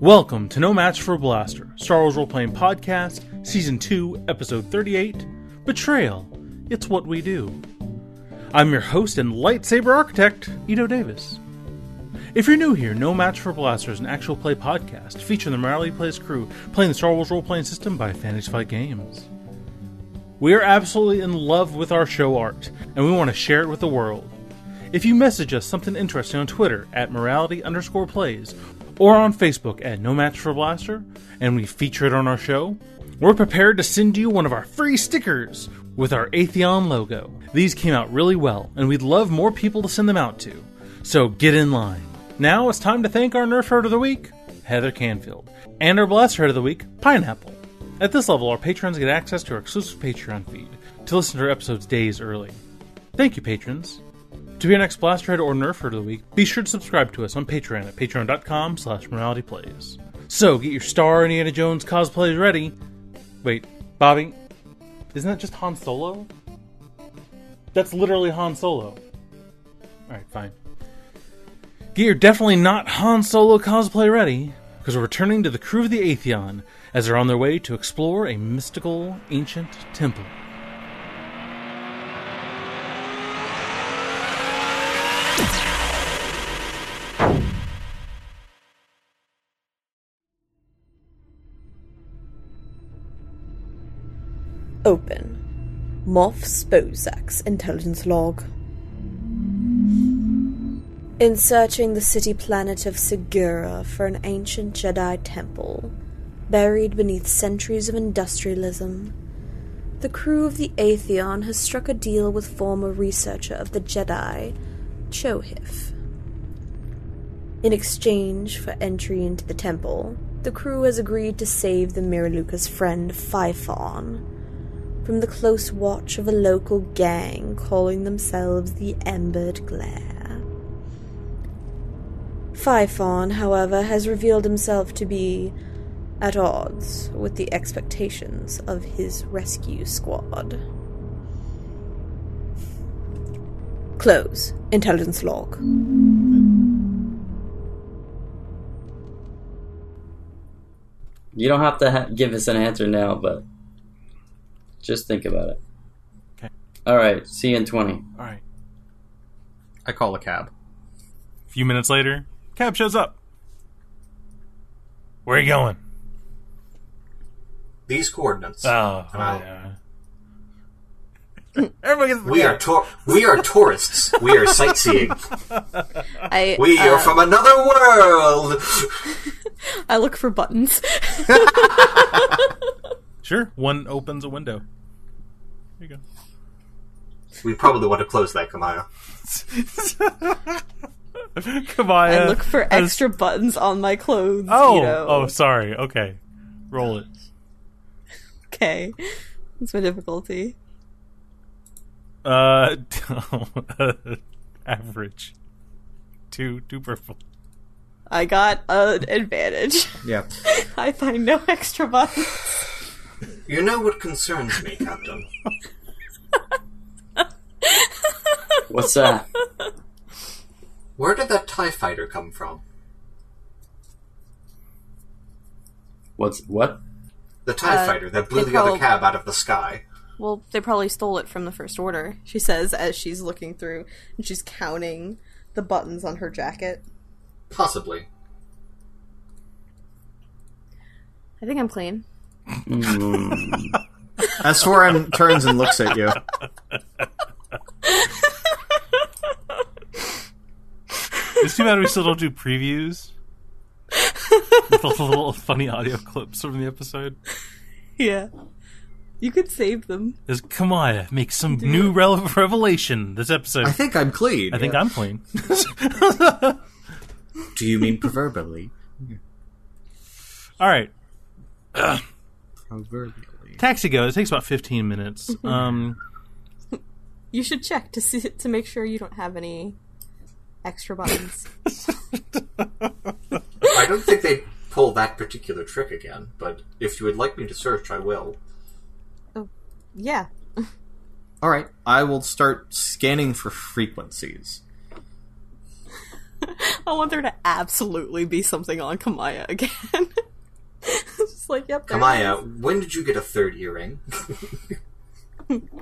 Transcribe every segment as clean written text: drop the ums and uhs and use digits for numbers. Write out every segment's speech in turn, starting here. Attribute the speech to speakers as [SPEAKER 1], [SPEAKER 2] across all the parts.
[SPEAKER 1] Welcome to No Match for a Blaster, Star Wars Role-Playing Podcast, Season 2, Episode 38, Betrayal, It's What We Do. I'm your host and lightsaber architect, Ito Davis. If you're new here, No Match for a Blaster is an actual play podcast featuring the Morality Plays crew playing the Star Wars role-playing system by Fantasy Flight Games. We are absolutely in love with our show art, and we want to share it with the world. If you message us something interesting on Twitter at morality_plays, or on Facebook at No Match for a Blaster, and we feature it on our show, we're prepared to send you one of our free stickers with our Atheon logo. These came out really well, and we'd love more people to send them out to, so get in line. Now it's time to thank our Nerf Herd of the Week, Heather Canfield, and our Blaster Herd of the Week, Pineapple. At this level, our patrons get access to our exclusive Patreon feed to listen to our episodes days early. Thank you, patrons. To be our next Blaster Head or Nerf Herd of the Week, be sure to subscribe to us on Patreon at patreon.com/moralityplays. So, get your Star Indiana Jones cosplays ready. Wait, Bobby, isn't that just Han Solo? That's literally Han Solo. Alright, fine. Get your definitely not Han Solo cosplay ready, because we're returning to the crew of the Atheon as they're on their way to explore a mystical, ancient temple.
[SPEAKER 2] Open. Moff Spozak's intelligence log. In searching the city planet of Segura for an ancient Jedi temple, buried beneath centuries of industrialism, the crew of the Atheon has struck a deal with former researcher of the Jedi, Chohif. In exchange for entry into the temple, the crew has agreed to save the Miraluka's friend Phi-Fon from the close watch of a local gang calling themselves the Embered Glare. Phi-Fon, however, has revealed himself to be at odds with the expectations of his rescue squad. Close. Intelligence log.
[SPEAKER 3] You don't have to give us an answer now, but just think about it.
[SPEAKER 1] Okay.
[SPEAKER 3] Alright, see you in 20.
[SPEAKER 1] Alright.
[SPEAKER 4] I call a cab.
[SPEAKER 1] A few minutes later, cab shows up. Where are you going?
[SPEAKER 4] These coordinates.
[SPEAKER 1] Yeah. Everybody
[SPEAKER 4] We are tourists. We are sightseeing. We are from another world.
[SPEAKER 2] I look for buttons.
[SPEAKER 1] Sure, one opens a window. There you go.
[SPEAKER 4] We probably want to close that, Kamaya.
[SPEAKER 1] Kamaya.
[SPEAKER 2] I look for extra buttons on my clothes.
[SPEAKER 1] Oh,
[SPEAKER 2] you know.
[SPEAKER 1] oh, sorry. Okay, roll it.
[SPEAKER 2] Okay, that's my difficulty.
[SPEAKER 1] Average. Two purple.
[SPEAKER 2] I got an advantage.
[SPEAKER 4] Yeah.
[SPEAKER 2] I find no extra buttons.
[SPEAKER 4] You know what concerns me, Captain?
[SPEAKER 3] What's that?
[SPEAKER 4] Where did that TIE fighter come from?
[SPEAKER 3] What?
[SPEAKER 4] The TIE fighter that blew the other cab out of the sky.
[SPEAKER 2] Well, they probably stole it from the First Order, she says as she's looking through and she's counting the buttons on her jacket.
[SPEAKER 4] Possibly.
[SPEAKER 2] I think I'm clean.
[SPEAKER 5] S4M turns and looks at you.
[SPEAKER 1] It's too bad we still don't do previews with the little funny audio clips from the episode.
[SPEAKER 2] Yeah. You could save them.
[SPEAKER 1] Come on, make some new revelation this episode.
[SPEAKER 5] I think I'm clean.
[SPEAKER 1] I think I'm clean.
[SPEAKER 5] Do you mean proverbially?
[SPEAKER 1] Alright.
[SPEAKER 5] Proverbially.
[SPEAKER 1] Taxi goes. It takes about 15 minutes.
[SPEAKER 2] You should check to make sure you don't have any extra buttons.
[SPEAKER 4] I don't think they'd pull that particular trick again, but if you would like me to search, I will.
[SPEAKER 2] Oh, yeah.
[SPEAKER 5] Alright, I will start scanning for frequencies.
[SPEAKER 6] I want there to absolutely be something on Kamaya again. It's just like, yep.
[SPEAKER 4] Kamaya, when did you get a third earring?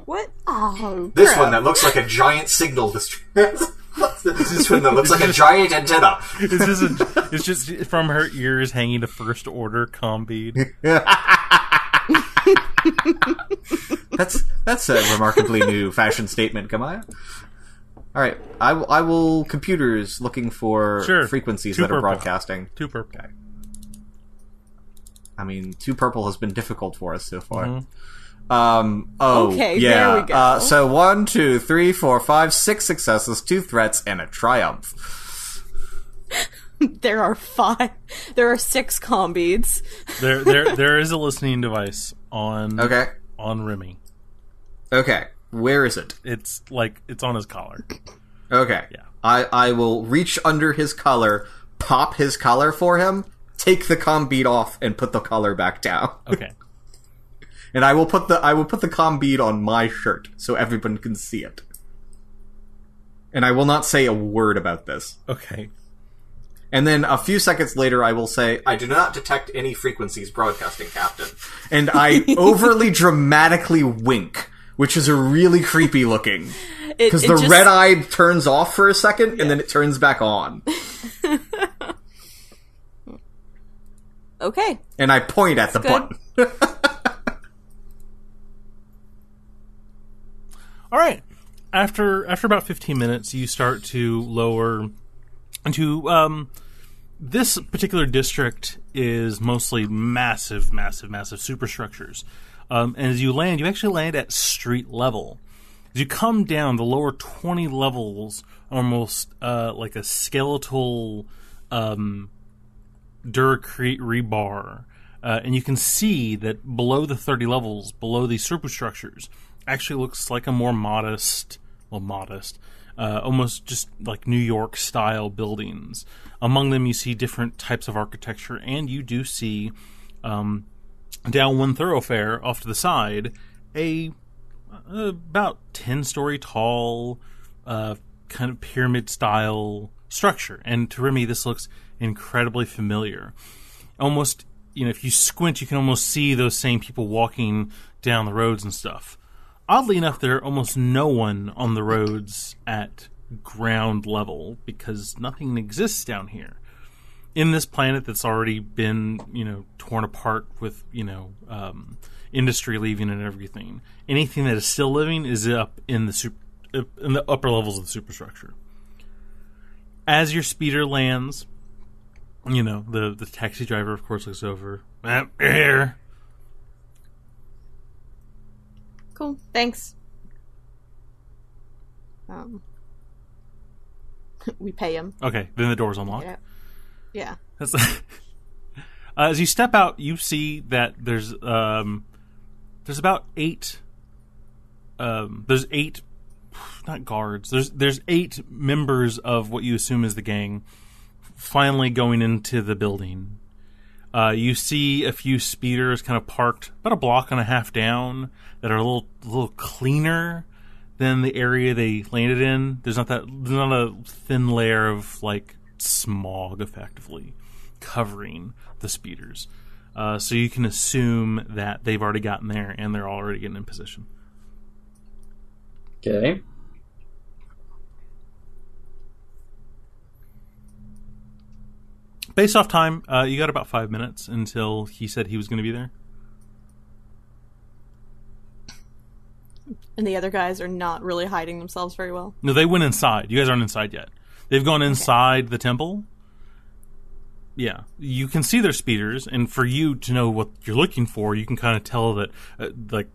[SPEAKER 6] What? Oh,
[SPEAKER 4] this
[SPEAKER 6] crap.
[SPEAKER 4] one that looks like a giant signal distributor. This one that looks like a giant antenna.
[SPEAKER 1] It's just from her ears hanging a first order comm bead.
[SPEAKER 5] That's a remarkably new fashion statement, Kamaya. All right, I will computers looking for frequencies that are broadcasting.
[SPEAKER 1] 2 purple.
[SPEAKER 5] Okay. I mean, 2 purple has been difficult for us so far.
[SPEAKER 1] Mm-hmm.
[SPEAKER 6] Okay, there we go.
[SPEAKER 5] So 1, 2, 3, 4, 5, 6 successes, 2 threats, and a triumph.
[SPEAKER 6] There are 6 comm beads.
[SPEAKER 1] There is a listening device on Remy.
[SPEAKER 5] Okay, where is it?
[SPEAKER 1] It's on his collar.
[SPEAKER 5] Okay.
[SPEAKER 1] Yeah.
[SPEAKER 5] I will reach under his collar, pop his collar for him, take the comm bead off, and put the collar back down.
[SPEAKER 1] Okay.
[SPEAKER 5] And I will put the comm bead on my shirt so everyone can see it. And I will not say a word about this.
[SPEAKER 1] Okay.
[SPEAKER 5] And then a few seconds later, I will say,
[SPEAKER 4] I do not detect any frequencies broadcasting, Captain.
[SPEAKER 5] And I overly dramatically wink, which is a really creepy looking. Because the red eye turns off for a second, and then it turns back on.
[SPEAKER 6] Okay.
[SPEAKER 5] And I point at the button.
[SPEAKER 1] All right. After about 15 minutes, you start to lower into this particular district is mostly massive superstructures. And as you land, you actually land at street level. As you come down, the lower 20 levels are almost like a skeletal Duracrete rebar. And you can see that below the 30 levels, below these superstructures, actually looks like a more modest, almost just like New York style buildings. Among them, you see different types of architecture, and you do see down one thoroughfare off to the side a about 10-story tall kind of pyramid style structure. And to Remy, this looks incredibly familiar. Almost, if you squint, you can almost see those same people walking down the roads and stuff. Oddly enough, there are almost no one on the roads at ground level because nothing exists down here. In this planet that's already been, torn apart with, industry leaving and everything, anything that is still living is up in the upper levels of the superstructure. As your speeder lands, the taxi driver, of course, looks over. You're here.
[SPEAKER 6] Cool. Thanks. We pay him.
[SPEAKER 1] Okay, then the door's unlocked.
[SPEAKER 6] Yeah.
[SPEAKER 1] As you step out, you see that there's about 8. There's 8, not guards. There's 8 members of what you assume is the gang, finally going into the building. You see a few speeders kind of parked about a block and a half down that are a little cleaner than the area they landed in. There's not a thin layer of smog effectively covering the speeders. So you can assume that they've already gotten there and they're already getting in position.
[SPEAKER 3] Okay.
[SPEAKER 1] Based off time, you got about 5 minutes until he said he was going to be there.
[SPEAKER 6] And the other guys are not really hiding themselves very well.
[SPEAKER 1] No, they went inside. You guys aren't inside yet. They've gone inside the temple. Yeah. You can see their speeders, and for you to know what you're looking for, you can kind of tell that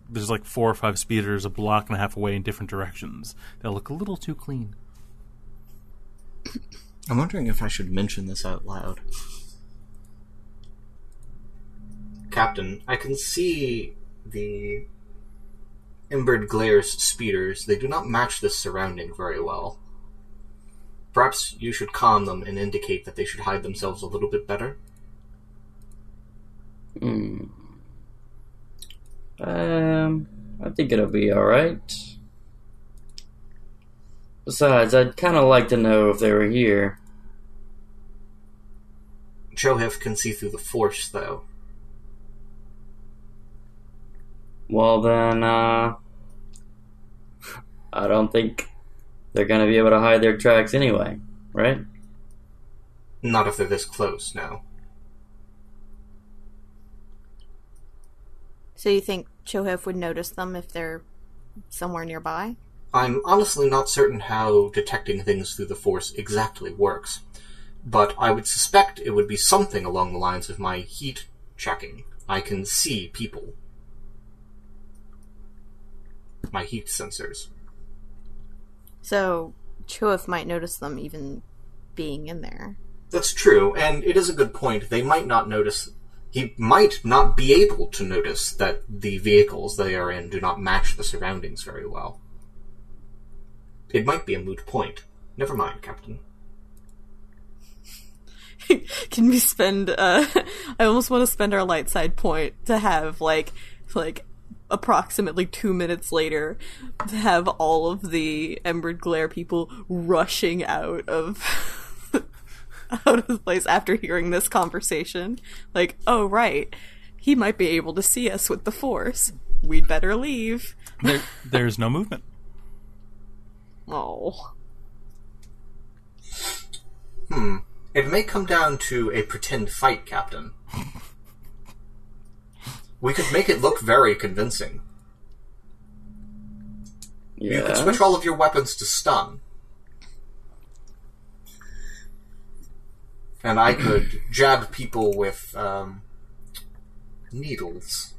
[SPEAKER 1] there's 4 or 5 speeders a block and a half away in different directions that look a little too clean.
[SPEAKER 5] I'm wondering if I should mention this out loud.
[SPEAKER 4] Captain, I can see the Embered Glare's speeders. They do not match this surrounding very well. Perhaps you should calm them and indicate that they should hide themselves a little bit better.
[SPEAKER 3] I think it'll be alright. Besides, I'd kind of like to know if they were here.
[SPEAKER 4] Chohif can see through the Force, though.
[SPEAKER 3] Well, then, I don't think they're gonna be able to hide their tracks anyway, right?
[SPEAKER 4] Not if they're this close, no.
[SPEAKER 6] So you think Chohif would notice them if they're somewhere nearby?
[SPEAKER 4] I'm honestly not certain how detecting things through the Force exactly works, but I would suspect it would be something along the lines of my heat checking. I can see people. My heat sensors.
[SPEAKER 6] So Chohif might notice them even being in there.
[SPEAKER 4] That's true, and it is a good point. They might not notice... He might not be able to notice that the vehicles they are in do not match the surroundings very well. It might be a moot point. Never mind, Captain.
[SPEAKER 6] Can we spend, I almost want to spend our light side point to have, like, approximately 2 minutes later, to have all of the Embered Glare people rushing out of the place after hearing this conversation. Like, oh right, he might be able to see us with the Force. We'd better leave.
[SPEAKER 1] There's no movement.
[SPEAKER 6] Oh.
[SPEAKER 4] It may come down to a pretend fight, Captain. We could make it look very convincing.
[SPEAKER 3] Yeah.
[SPEAKER 4] You could switch all of your weapons to stun. And I could jab people with, needles.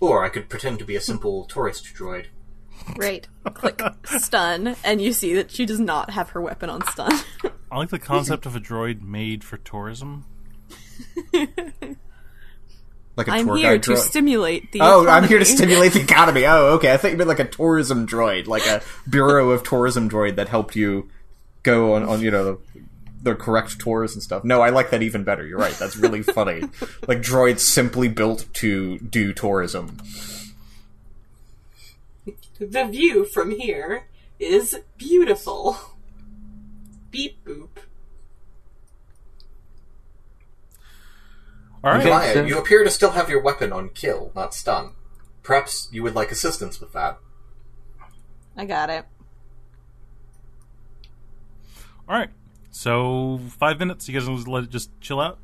[SPEAKER 4] Or I could pretend to be a simple tourist droid.
[SPEAKER 6] Right. Click stun, and you see that she does not have her weapon on stun.
[SPEAKER 1] I like the concept of a droid made for tourism.
[SPEAKER 5] Like a
[SPEAKER 6] I'm
[SPEAKER 5] tour
[SPEAKER 6] here
[SPEAKER 5] guide
[SPEAKER 6] to
[SPEAKER 5] droid.
[SPEAKER 6] stimulate the
[SPEAKER 5] Oh, I'm here to
[SPEAKER 6] economy.
[SPEAKER 5] stimulate the economy. Oh, okay. I thought you meant like a tourism droid, like a Bureau of Tourism droid that helped you go on the correct tours and stuff. No, I like that even better. You're right. That's really funny. Like droids simply built to do tourism.
[SPEAKER 6] The view from here is beautiful. Beep boop.
[SPEAKER 1] All right.
[SPEAKER 3] Okay.
[SPEAKER 4] Maya,
[SPEAKER 3] so-
[SPEAKER 4] you appear to still have your weapon on kill, not stun. Perhaps you would like assistance with that.
[SPEAKER 6] I got it.
[SPEAKER 1] All right. So 5 minutes. You guys want to let it just chill out?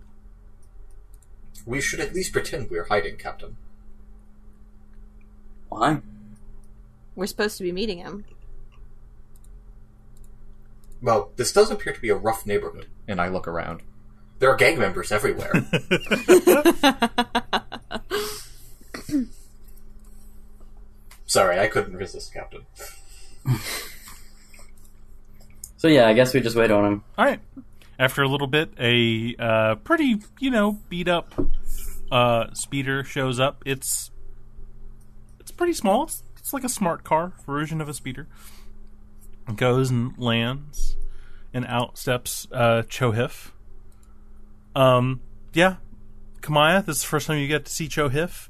[SPEAKER 4] We should at least pretend we're hiding, Captain.
[SPEAKER 3] Why?
[SPEAKER 6] We're supposed to be meeting him.
[SPEAKER 4] Well, this does appear to be a rough neighborhood.
[SPEAKER 5] And I look around.
[SPEAKER 4] There are gang members everywhere. Sorry, I couldn't resist, Captain.
[SPEAKER 3] So yeah, I guess we just wait on him.
[SPEAKER 1] All right. After a little bit, a pretty, beat up speeder shows up. It's pretty small. It's like a smart car version of a speeder. It goes and lands, and out steps Chohif. Yeah, Kamaya, this is the first time you get to see Chohif.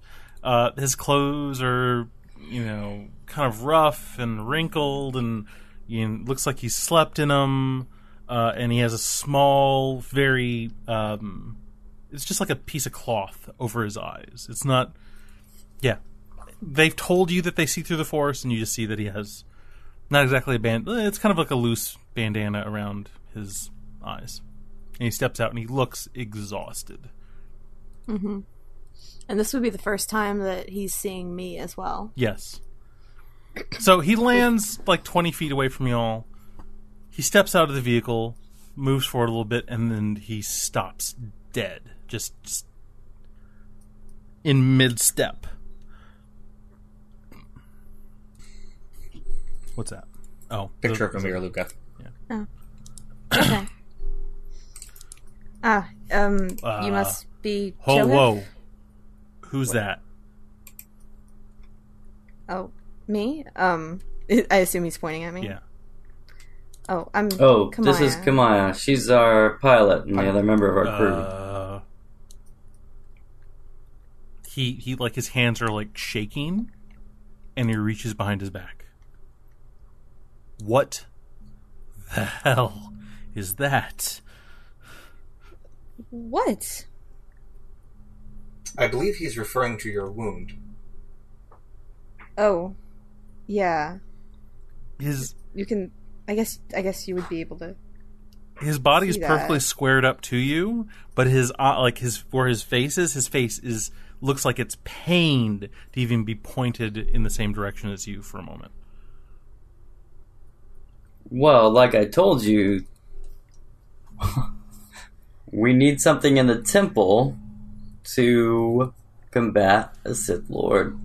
[SPEAKER 1] His clothes are, kind of rough and wrinkled, and looks like he's slept in them. And he has a small, very, it's just like a piece of cloth over his eyes. It's not, they've told you that they see through the Force, and you just see that he has not exactly a band. It's kind of like a loose bandana around his eyes. And he steps out, and he looks exhausted.
[SPEAKER 6] Mm-hmm. And this would be the first time that he's seeing me as well.
[SPEAKER 1] Yes. So he lands like 20 feet away from y'all. He steps out of the vehicle, moves forward a little bit, and then he stops dead. Just in mid-step. What's that? Oh.
[SPEAKER 5] Picture of Amir Luca.
[SPEAKER 6] Oh. Okay. You must be Chohif?
[SPEAKER 1] Whoa. Who's that?
[SPEAKER 6] Oh, me? I assume he's pointing at me?
[SPEAKER 1] Yeah.
[SPEAKER 6] Oh, I'm
[SPEAKER 3] Oh, this is Kamaya. She's our pilot and the other member of our crew.
[SPEAKER 1] He like his hands are like shaking, and he reaches behind his back. What the hell is that?
[SPEAKER 2] What?
[SPEAKER 4] I believe he's referring to your wound.
[SPEAKER 2] Oh. Yeah.
[SPEAKER 1] You
[SPEAKER 2] can... I guess you would be able to...
[SPEAKER 1] His body is
[SPEAKER 2] see
[SPEAKER 1] perfectly
[SPEAKER 2] that.
[SPEAKER 1] squared up to you, but where his face is looks like it's pained to even be pointed in the same direction as you for a moment.
[SPEAKER 3] Well, like I told you, we need something in the temple to combat a Sith Lord.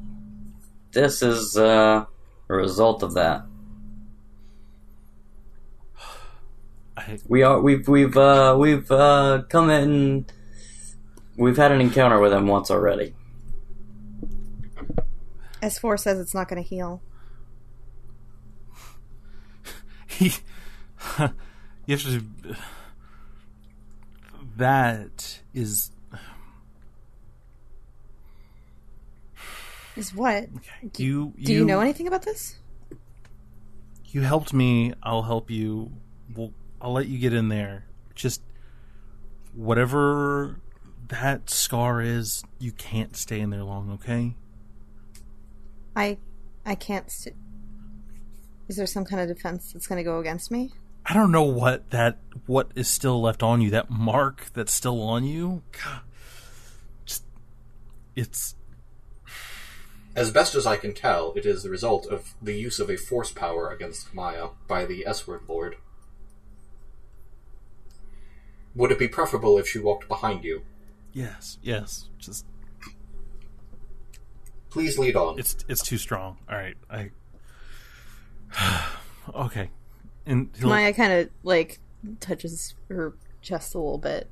[SPEAKER 3] This is a result of that. We've come in. We've had an encounter with him once already.
[SPEAKER 2] S4 says it's not going to heal.
[SPEAKER 1] You have to. That is.
[SPEAKER 2] Is what?
[SPEAKER 1] Do
[SPEAKER 2] you know anything about this?
[SPEAKER 1] You helped me. I'll help you. I'll let you get in there. Just whatever that scar is, you can't stay in there long, okay?
[SPEAKER 2] I can't... Is there some kind of defense that's going to go against me?
[SPEAKER 1] I don't know what is still left on you. That mark that's still on you. God, it's...
[SPEAKER 4] As best as I can tell, it is the result of the use of a force power against Kamaya by the S-Word Lord. Would it be preferable if she walked behind you?
[SPEAKER 1] Yes. Just
[SPEAKER 4] please lead on.
[SPEAKER 1] It's too strong. All right, okay. And
[SPEAKER 2] Maya kind of touches her chest a little bit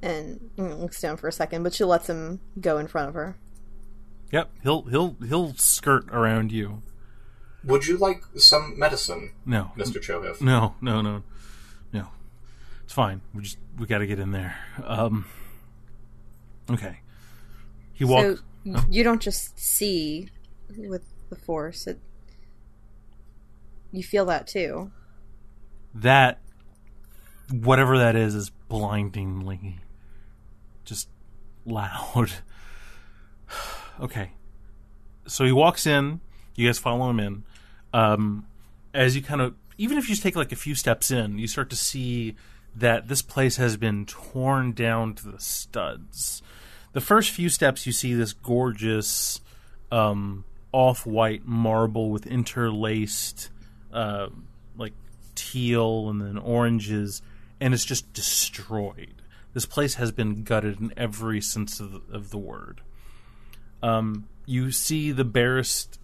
[SPEAKER 2] and looks down for a second, but she lets him go in front of her.
[SPEAKER 1] Yep, he'll skirt around you.
[SPEAKER 4] Would you like some medicine?
[SPEAKER 1] No,
[SPEAKER 4] Mr. Chohif.
[SPEAKER 1] No. It's fine. We got to get in there. Okay. He walks.
[SPEAKER 2] So you don't just see with the Force; you feel that too.
[SPEAKER 1] That, whatever that is blindingly, just loud. Okay. So he walks in. You guys follow him in. As you kind of, even if you just take a few steps in, you start to see that this place has been torn down to the studs. The first few steps, you see this gorgeous off-white marble with interlaced teal and then oranges, and it's just destroyed. This place has been gutted in every sense of the word. You see the barest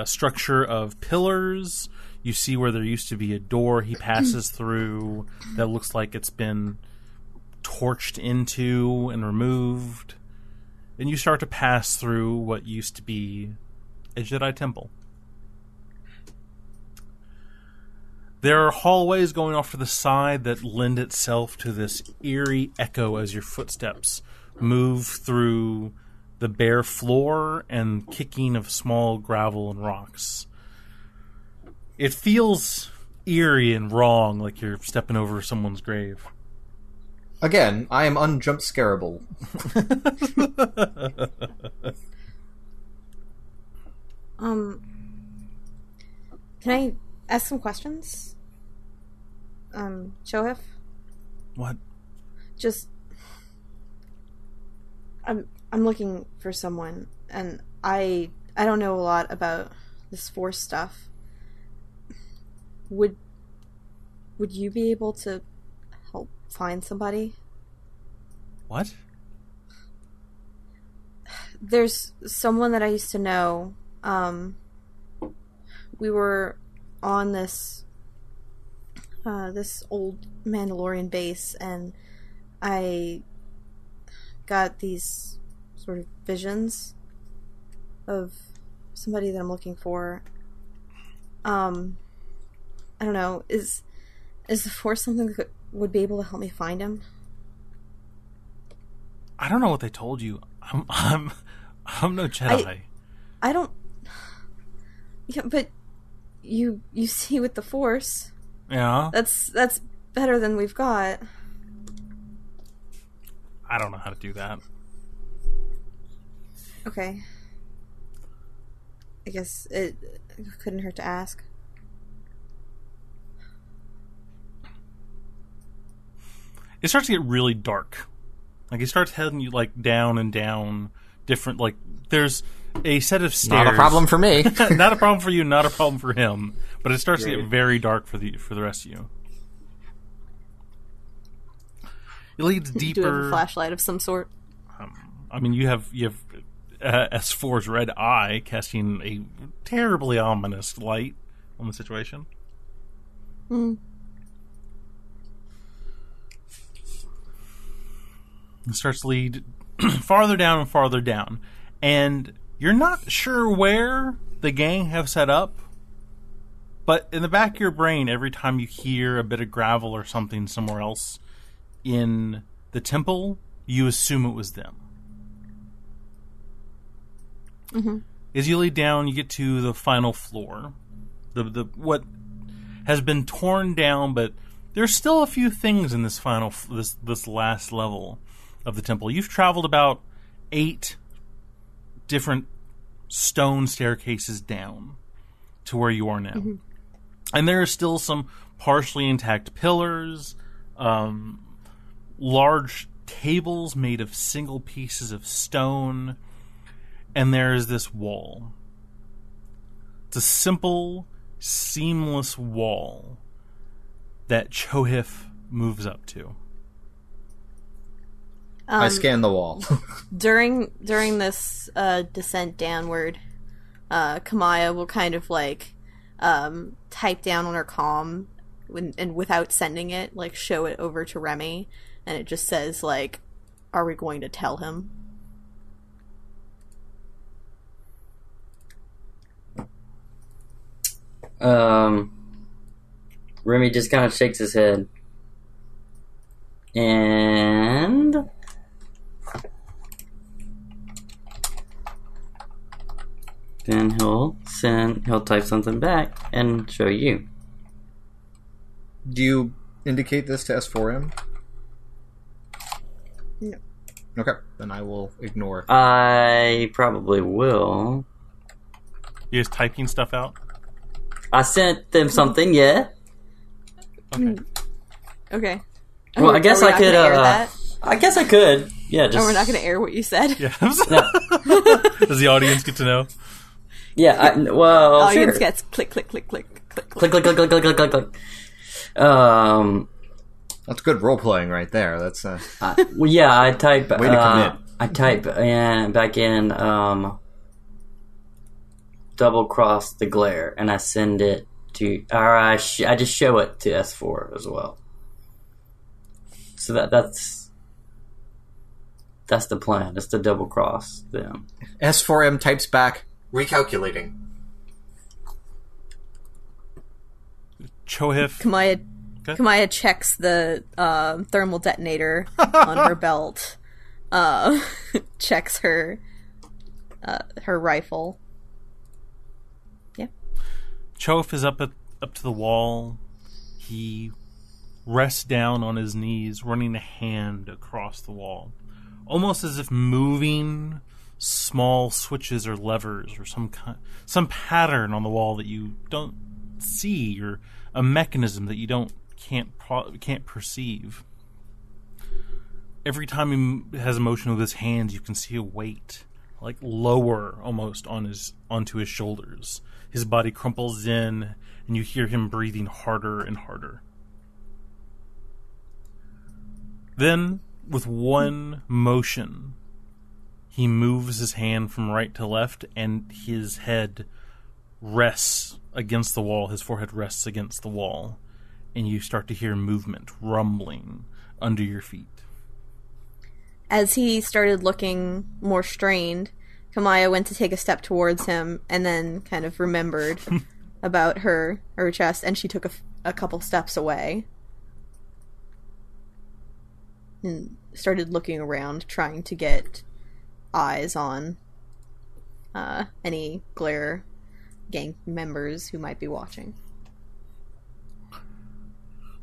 [SPEAKER 1] structure of pillars. You see where there used to be a door he passes through that looks like it's been torched into and removed. And you start to pass through what used to be a Jedi temple. There are hallways going off to the side that lend itself to this eerie echo as your footsteps move through the bare floor and kicking of small gravel and rocks. It feels eerie and wrong, like you're stepping over someone's grave.
[SPEAKER 5] Again, I am unjump scareable.
[SPEAKER 2] Can I ask some questions? Chohif?
[SPEAKER 1] What?
[SPEAKER 2] Just... I'm looking for someone, and I don't know a lot about this Force stuff. Would you be able to help find somebody?
[SPEAKER 1] What?
[SPEAKER 2] There's someone that I used to know. We were on this old Mandalorian base, and I got these sort of visions of somebody that I'm looking for. I don't know. Is the Force something that would be able to help me find him?
[SPEAKER 1] I don't know what they told you. I'm no Jedi.
[SPEAKER 2] I don't. Yeah, but you see with the Force.
[SPEAKER 1] Yeah.
[SPEAKER 2] That's better than we've got.
[SPEAKER 1] I don't know how to do that.
[SPEAKER 2] Okay. I guess it couldn't hurt to ask.
[SPEAKER 1] It starts to get really dark. Like, it starts heading you, like, down and down different, like, there's a set of stairs.
[SPEAKER 5] Not a problem for me.
[SPEAKER 1] Not a problem for you, not a problem for him. But it starts to get very dark for the rest of you. It leads deeper.
[SPEAKER 6] Do you have a flashlight of some sort?
[SPEAKER 1] I mean, you have S4's red eye casting a terribly ominous light on the situation.
[SPEAKER 6] Hmm.
[SPEAKER 1] It starts to lead farther down and farther down. And you're not sure where the gang have set up, but in the back of your brain, every time you hear a bit of gravel or something somewhere else in the temple, you assume it was them.
[SPEAKER 6] Mm-hmm.
[SPEAKER 1] As you lead down, you get to the final floor. The what has been torn down, but there's still a few things in this this last level of the temple. You've traveled about 8 different stone staircases down to where you are now. Mm-hmm. And there are still some partially intact pillars, large tables made of single pieces of stone, and there is this wall. It's a simple, seamless wall that Chohif moves up to.
[SPEAKER 5] I scan the wall.
[SPEAKER 6] During this descent downward, Kamaya will kind of like type down on her comm and without sending it, like show it over to Remy, and it just says like, "Are we going to tell him?"
[SPEAKER 3] Remy just kind of shakes his head. And then he'll type something back and show you.
[SPEAKER 5] Do you indicate this to S4M?
[SPEAKER 2] No.
[SPEAKER 5] Okay, then I will ignore.
[SPEAKER 3] I probably will.
[SPEAKER 1] You just typing stuff out?
[SPEAKER 3] I sent them something, yeah.
[SPEAKER 6] Okay.
[SPEAKER 3] Well, I guess I could.
[SPEAKER 6] Air that?
[SPEAKER 3] I guess I could. Yeah, just.
[SPEAKER 6] Oh, we're not going to air what you said.
[SPEAKER 1] Yeah.
[SPEAKER 3] No.
[SPEAKER 1] Does the audience get to know?
[SPEAKER 3] Yeah. Well,
[SPEAKER 6] Audience
[SPEAKER 3] sure.
[SPEAKER 6] gets click, click, click, click, click,
[SPEAKER 3] Click, click, click, click, click, click, click, click.
[SPEAKER 5] That's good role playing right there. That's
[SPEAKER 3] well, yeah. I type.
[SPEAKER 5] Way to commit.
[SPEAKER 3] I type back in double cross the glare, and I send it to. Or I just show it to S4 as well. So that's the plan. It's to double cross them.
[SPEAKER 5] S4M types back.
[SPEAKER 4] Recalculating.
[SPEAKER 1] Chohif.
[SPEAKER 6] Kamaya checks the thermal detonator on her belt. Checks her rifle. Yeah.
[SPEAKER 1] Chohif is up to the wall. He rests down on his knees, running a hand across the wall, almost as if moving small switches or levers or some pattern on the wall that you don't see, or a mechanism that you can't perceive. Every time he has a motion with his hands, you can see a weight, like lower almost onto his shoulders. His body crumples in, and you hear him breathing harder and harder. Then, with one motion, he moves his hand from right to left, and his head rests against the wall. His forehead rests against the wall, and you start to hear movement, rumbling under your feet.
[SPEAKER 6] As he started looking more strained, Kamaya went to take a step towards him, and then kind of remembered about her chest, and she took a couple steps away. And started looking around, trying to get eyes on any Glare gang members who might be watching.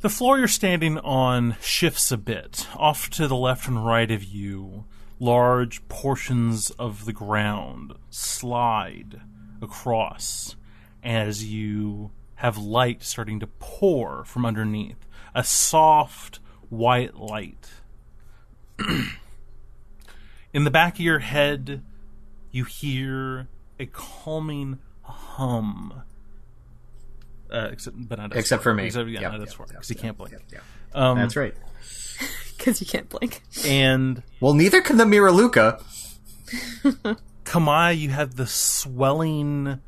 [SPEAKER 1] The floor you're standing on shifts a bit. Off to the left and right of you, large portions of the ground slide across as you have light starting to pour from underneath. A soft, white light. In the back of your head, you hear a calming hum. Except
[SPEAKER 5] for me.
[SPEAKER 1] Except, because he can't blink.
[SPEAKER 5] That's right.
[SPEAKER 6] Because you can't blink.
[SPEAKER 1] And
[SPEAKER 5] well, neither can the Miraluka.
[SPEAKER 1] Kamai, you have the swelling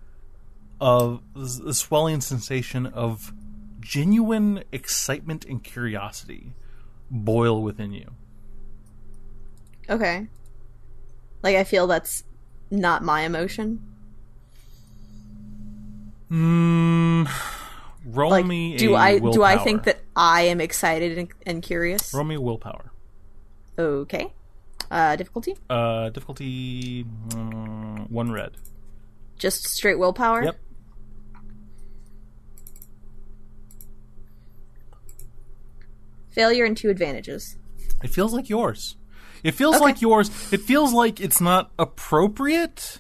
[SPEAKER 1] sensation of genuine excitement and curiosity boil within you.
[SPEAKER 6] Okay. Like, I feel that's not my emotion.
[SPEAKER 1] Roll me
[SPEAKER 6] do
[SPEAKER 1] willpower.
[SPEAKER 6] I think that I am excited and curious?
[SPEAKER 1] Roll me a willpower.
[SPEAKER 6] Okay. Difficulty?
[SPEAKER 1] Difficulty 1 red.
[SPEAKER 6] Just straight willpower?
[SPEAKER 1] Yep.
[SPEAKER 6] Failure and 2 advantages.
[SPEAKER 1] It feels like yours. It feels like yours. It feels like it's not appropriate,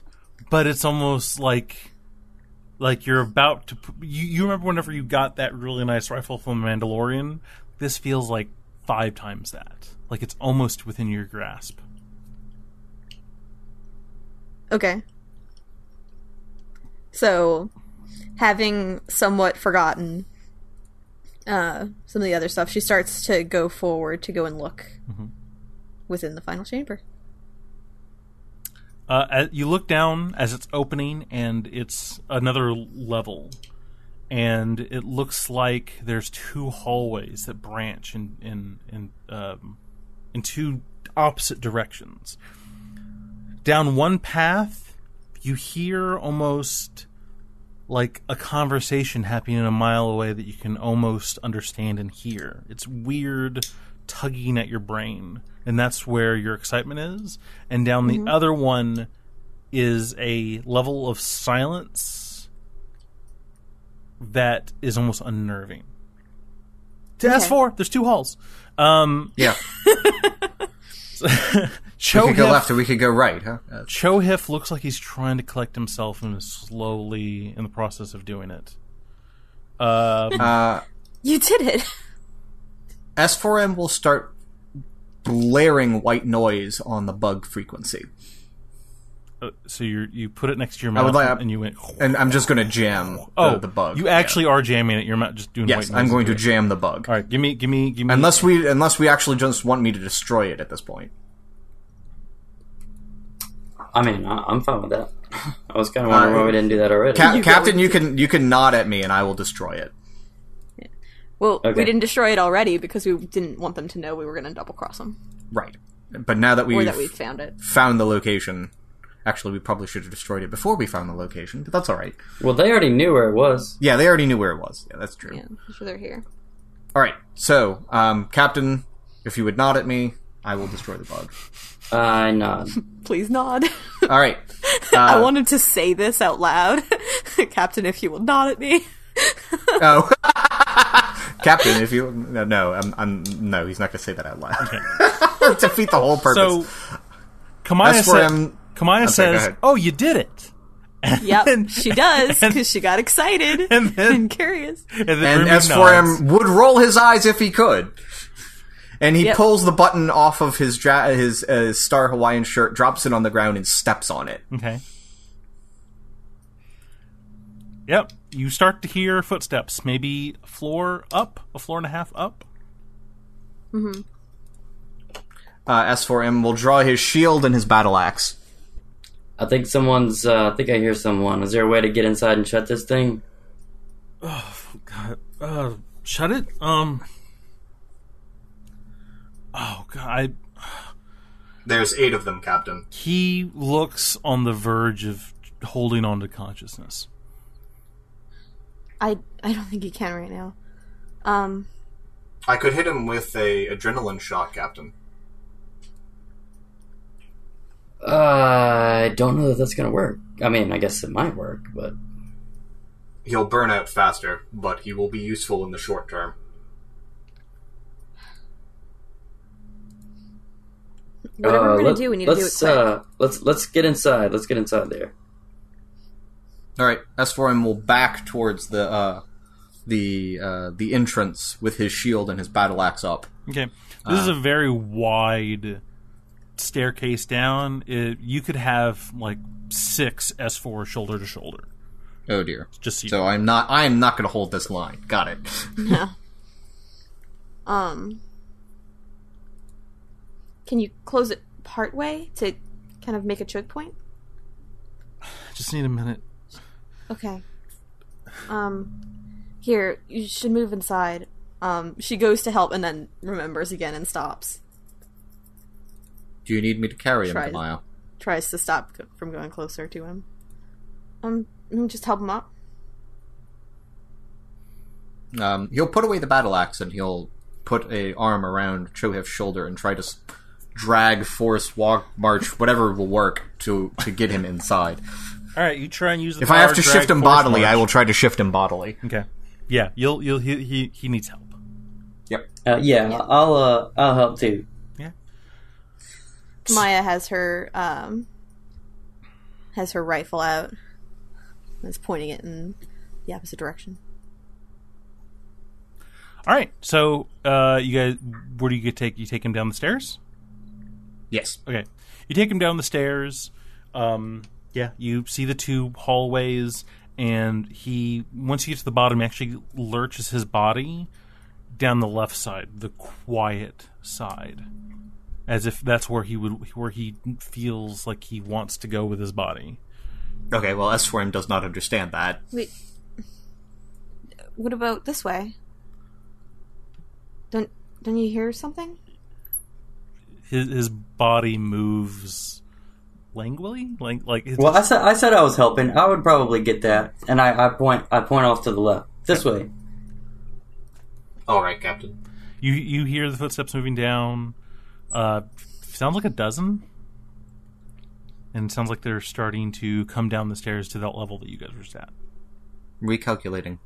[SPEAKER 1] but it's almost like you're about to... You remember whenever you got that really nice rifle from the Mandalorian? This feels like 5 times that. Like it's almost within your grasp.
[SPEAKER 6] Okay. So, having somewhat forgotten some of the other stuff, she starts to go forward to go and look within the final chamber.
[SPEAKER 1] You look down as it's opening, and it's another level. And it looks like there's 2 hallways that branch in 2 opposite directions. Down one path, you hear almost like a conversation happening a mile away that you can almost understand and hear. It's weird, tugging at your brain, and that's where your excitement is. And down the other one is a level of silence that is almost unnerving. To S4, there's 2 halls.
[SPEAKER 5] Yeah. We could go left or we could go right, huh?
[SPEAKER 1] Chohif looks like he's trying to collect himself and is slowly in the process of doing it.
[SPEAKER 6] You did it!
[SPEAKER 5] S4M will start blaring white noise on the bug frequency.
[SPEAKER 1] So you put it next to your mouth and you went...
[SPEAKER 5] And I'm just going to jam the bug.
[SPEAKER 1] You actually are jamming it. You're not just doing white noise.
[SPEAKER 5] Yes, I'm going to jam the bug.
[SPEAKER 1] All right, give me...
[SPEAKER 5] Unless we actually just want me to destroy it at this point.
[SPEAKER 3] I mean, I'm fine with that. I was kind of wondering why we didn't do that already.
[SPEAKER 5] Captain, you can nod at me and I will destroy it.
[SPEAKER 6] Yeah. Well, we didn't destroy it already because we didn't want them to know we were going to double cross them.
[SPEAKER 5] Right. But now that
[SPEAKER 6] we found it,
[SPEAKER 5] found the location... Actually, we probably should have destroyed it before we found the location, but that's all right.
[SPEAKER 3] Well, they already knew where it was.
[SPEAKER 5] Yeah, they already knew where it was. Yeah, that's true.
[SPEAKER 6] Yeah, I'm sure they're here.
[SPEAKER 5] All right, so, Captain, if you would nod at me, I will destroy the bug.
[SPEAKER 3] I nod.
[SPEAKER 6] Please nod.
[SPEAKER 5] All right.
[SPEAKER 6] I wanted to say this out loud. Captain, if you will nod at me.
[SPEAKER 5] Oh. Captain, if you... No, no, he's not going to say that out loud. Okay. Defeat the whole purpose.
[SPEAKER 1] So, Kamaya says, "Oh, you did it."
[SPEAKER 6] Yep, she does, because she got excited and curious.
[SPEAKER 5] And S4M would roll his eyes if he could. And he pulls the button off of his Star Hawaiian shirt, drops it on the ground, and steps on it.
[SPEAKER 1] Okay. Yep, you start to hear footsteps. Maybe a floor and a half up.
[SPEAKER 6] Mm-hmm.
[SPEAKER 5] S4M will draw his shield and his battle axe.
[SPEAKER 3] I think I hear someone. Is there a way to get inside and shut this thing?
[SPEAKER 1] Oh, God. Shut it? Oh, God.
[SPEAKER 4] There's 8 of them, Captain.
[SPEAKER 1] He looks on the verge of holding on to consciousness.
[SPEAKER 6] I don't think he can right now.
[SPEAKER 4] I could hit him with a adrenaline shot, Captain.
[SPEAKER 3] I don't know that that's going to work. I mean, I guess it might work, but...
[SPEAKER 4] He'll burn out faster, but he will be useful in the short term.
[SPEAKER 6] Whatever we're gonna do, we need to do it quick.
[SPEAKER 3] Let's get inside. Let's get inside there.
[SPEAKER 5] All right, S4M will back towards the entrance with his shield and his battle axe up.
[SPEAKER 1] Okay. This is a very wide staircase down. You could have like 6 S4 shoulder to shoulder.
[SPEAKER 5] Oh dear.
[SPEAKER 1] Just so
[SPEAKER 5] so I'm not going to hold this line. Got it.
[SPEAKER 6] Yeah. Can you close it part way to kind of make a choke point?
[SPEAKER 1] just need a minute.
[SPEAKER 6] Okay. Here, you should move inside. She goes to help and then remembers again and stops.
[SPEAKER 5] Do you need me to carry him, Kamaya?
[SPEAKER 6] Tries to stop from going closer to him. Just help him up.
[SPEAKER 5] He'll put away the battle axe and he'll put a arm around Chohif's shoulder and try to drag, force, walk, march, whatever will work to get him inside.
[SPEAKER 1] All right, you try and use the
[SPEAKER 5] If I have to shift him bodily, I will try to shift him bodily.
[SPEAKER 1] Okay. Yeah, he needs help.
[SPEAKER 5] Yep.
[SPEAKER 3] I'll help too.
[SPEAKER 1] Yeah.
[SPEAKER 6] Maya has her rifle out and is pointing it in the opposite direction.
[SPEAKER 1] All right. So, you guys, where do you take? You take him down the stairs?
[SPEAKER 5] Yes.
[SPEAKER 1] Okay. You take him down the stairs. Yeah, you see the 2 hallways, and once he gets to the bottom, he actually lurches his body down the left side, the quiet side, as if that's where he feels like he wants to go with his body.
[SPEAKER 5] Okay, well, S4M does not understand that.
[SPEAKER 6] Wait, what about this way? Don't you hear something?
[SPEAKER 1] His body moves languidly,
[SPEAKER 3] Well, I said I was helping. I would probably get that, and I point off to the left, this way.
[SPEAKER 4] All right, Captain.
[SPEAKER 1] You hear the footsteps moving down. Sounds like a dozen, and it sounds like they're starting to come down the stairs to that level that you guys were just at.
[SPEAKER 5] Recalculating.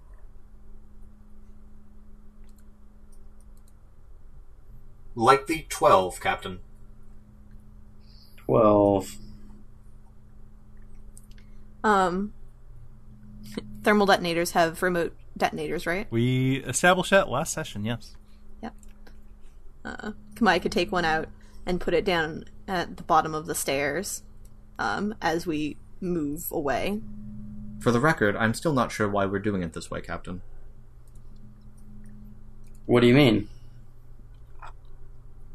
[SPEAKER 4] Likely 12, Captain.
[SPEAKER 3] 12.
[SPEAKER 6] Thermal detonators have remote detonators, right?
[SPEAKER 1] We established that last session, yes.
[SPEAKER 6] Yep. Kamai could take one out and put it down at the bottom of the stairs as we move away.
[SPEAKER 5] For the record, I'm still not sure why we're doing it this way, Captain.
[SPEAKER 3] What do you mean?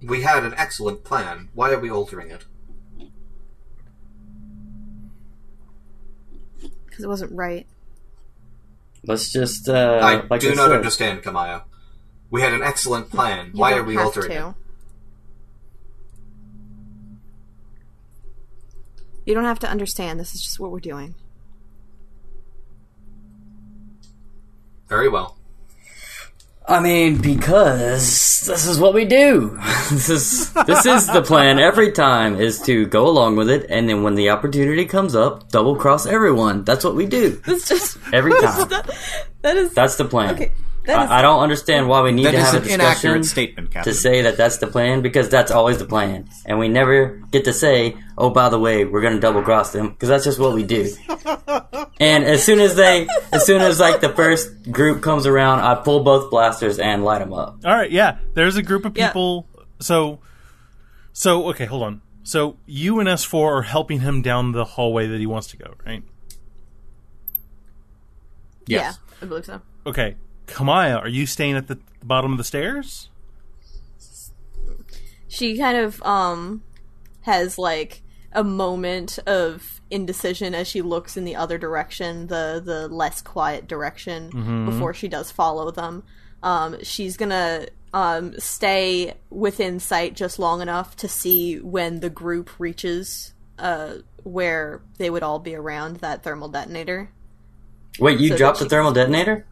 [SPEAKER 4] We had an excellent plan. Why are we altering it?
[SPEAKER 6] Because it wasn't right.
[SPEAKER 3] Let's just,
[SPEAKER 4] I
[SPEAKER 3] like
[SPEAKER 4] do
[SPEAKER 3] I
[SPEAKER 4] not
[SPEAKER 3] said.
[SPEAKER 4] understand, Kamaya. We had an excellent plan.
[SPEAKER 6] You
[SPEAKER 4] Why
[SPEAKER 6] don't
[SPEAKER 4] are we
[SPEAKER 6] have
[SPEAKER 4] altering
[SPEAKER 6] to.
[SPEAKER 4] it?
[SPEAKER 6] You don't have to understand. This is just what we're doing.
[SPEAKER 4] Very well.
[SPEAKER 3] I mean, because this is what we do. This is the plan every time, is to go along with it, and then when the opportunity comes up, double cross everyone. That's what we do.
[SPEAKER 6] It's just
[SPEAKER 3] Every time. That's the plan.
[SPEAKER 6] Okay.
[SPEAKER 3] I don't understand why we need
[SPEAKER 5] That
[SPEAKER 3] to
[SPEAKER 5] is
[SPEAKER 3] have a
[SPEAKER 5] an
[SPEAKER 3] discussion
[SPEAKER 5] inaccurate statement, Captain.
[SPEAKER 3] to say that that's the plan, because that's always the plan. And we never get to say, oh, by the way, we're going to double cross them, because that's just what we do. And as soon as like the first group comes around, I pull both blasters and light them up.
[SPEAKER 1] All right, yeah. There's a group of people. So okay, hold on. So you and S4 are helping him down the hallway that he wants to go, right?
[SPEAKER 5] Yes.
[SPEAKER 6] Yeah, I believe so.
[SPEAKER 1] Okay. Kamaya, are you staying at the bottom of the stairs?
[SPEAKER 6] She kind of has like a moment of indecision as she looks in the other direction, the less quiet direction, before she does follow them. She's gonna stay within sight just long enough to see when the group reaches where they would all be around that thermal detonator.
[SPEAKER 3] Wait, you
[SPEAKER 6] So
[SPEAKER 3] dropped
[SPEAKER 6] that
[SPEAKER 3] the thermal detonator?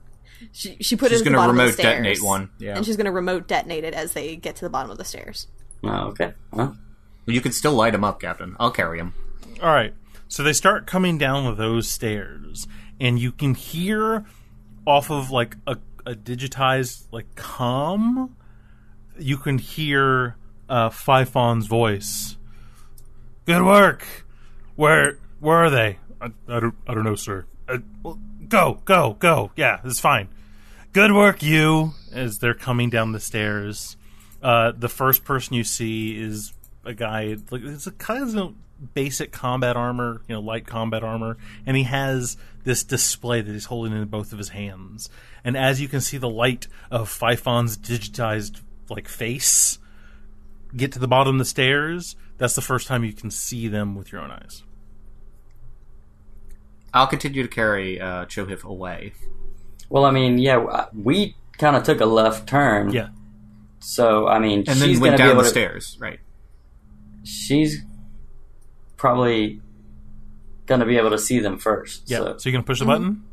[SPEAKER 6] She put
[SPEAKER 5] She's
[SPEAKER 6] it at the
[SPEAKER 5] gonna
[SPEAKER 6] bottom of the
[SPEAKER 5] remote
[SPEAKER 6] stairs,
[SPEAKER 5] detonate one. Yeah.
[SPEAKER 6] and she's going to remote detonate it as they get to the bottom of the stairs.
[SPEAKER 3] Oh, okay. Huh?
[SPEAKER 5] You can still light him up, Captain. I'll carry him.
[SPEAKER 1] All right. So they start coming down those stairs, and you can hear off of like a digitized like comm. You can hear Phi-Fon's voice. Good work. Where are they? I don't know, sir. Go. Yeah, it's fine. Good work, you. As they're coming down the stairs, the first person you see is a guy. Like, it's a kind of basic combat armor, light combat armor, and he has this display that he's holding in both of his hands. And as you can see, the light of Phi-Fon's digitized face get to the bottom of the stairs. That's the first time you can see them with your own eyes.
[SPEAKER 5] I'll continue to carry Chohif away.
[SPEAKER 3] Well, I mean, yeah, we kind of took a left turn.
[SPEAKER 1] Yeah.
[SPEAKER 3] So, I mean,
[SPEAKER 5] and
[SPEAKER 3] she's
[SPEAKER 5] then went
[SPEAKER 3] down
[SPEAKER 5] down the stairs, right?
[SPEAKER 3] She's probably going to be able to see them first.
[SPEAKER 1] Yeah. So you're going to push the button?